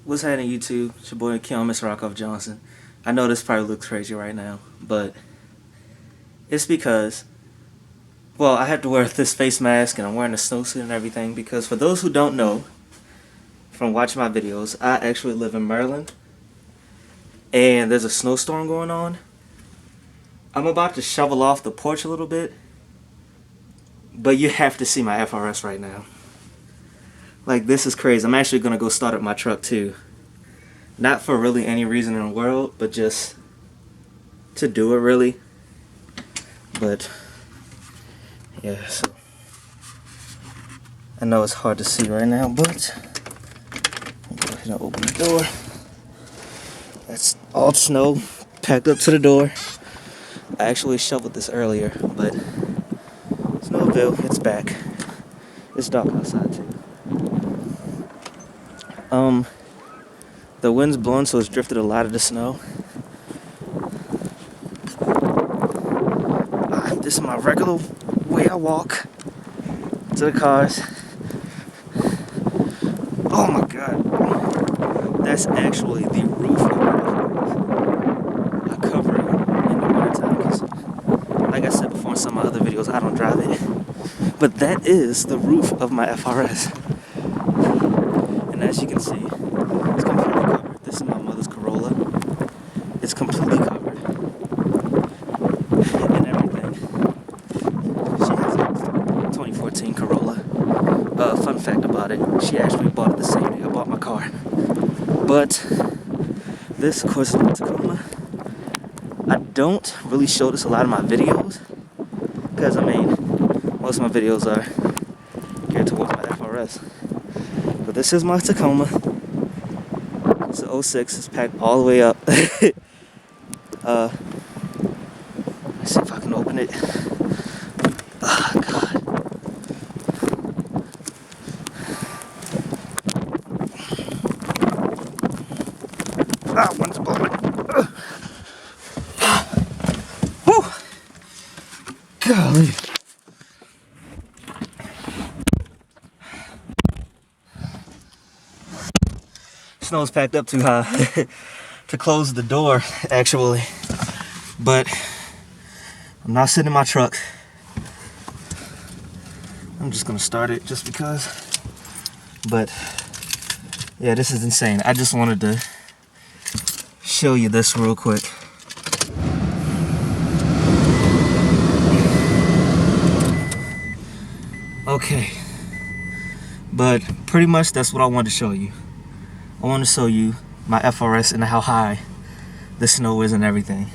What's happening, YouTube? It's your boy Keon, Mr. Rockoff Johnson. I know this probably looks crazy right now, but it's because, well, I have to wear this face mask and I'm wearing a snowsuit and everything because for those who don't know from watching my videos, I actually live in Maryland and there's a snowstorm going on. I'm about to shovel off the porch a little bit, but you have to see my FRS right now. Like, this is crazy. I'm actually going to go start up my truck too. Not for really any reason in the world, but just to do it really. But, yeah, so. I know it's hard to see right now, but I'm go ahead and open the door. That's all snow packed up to the door. I actually shoveled this earlier, but it's no avail. It's back. It's dark outside too. The wind's blowing, so it's drifted a lot of the snow. This is my regular way I walk to the cars. Oh my god. That's actually the roof of my car. I cover it in the wintertime because, like I said before in some of my other videos, I don't drive it. But that is the roof of my FRS. And as you can see, it's completely covered. This is my mother's Corolla. It's completely covered. And everything. She has a 2014 Corolla. Fun fact about it, she actually bought it the same day I bought my car. But this, of course, is my Tacoma. I don't really show this a lot in my videos because, I mean, most of my videos are geared towards my FRS. But this is my Tacoma. It's an 06. It's packed all the way up. Let's see if I can open it. Oh, God. Ah, one's blowing. Whew. Golly. Snow's packed up too high to close the door, actually. But I'm not sitting in my truck. I'm just gonna start it just because. But yeah, this is insane. I just wanted to show you this real quick. Okay, but pretty much that's what I wanted to show you. I want to show you my FRS and how high the snow is and everything.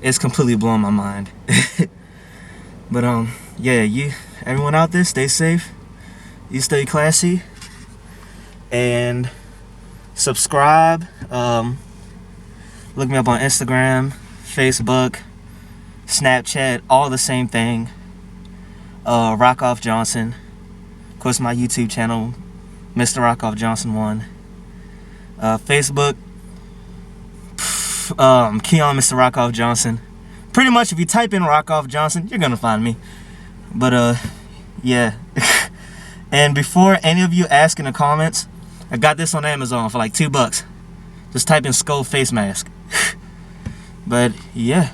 It's completely blowing my mind. But yeah, everyone out there, stay safe. You stay classy. And subscribe. Look me up on Instagram, Facebook, Snapchat, all the same thing. Rockoff Johnson. Of course, my YouTube channel, Mr. Rockoff Johnson 1. Facebook, Keon, Mr. Rockoff Johnson. Pretty much, if you type in Rockoff Johnson, you're gonna find me. But yeah. And before any of you ask in the comments, I got this on Amazon for like $2. Just type in skull face mask. But yeah.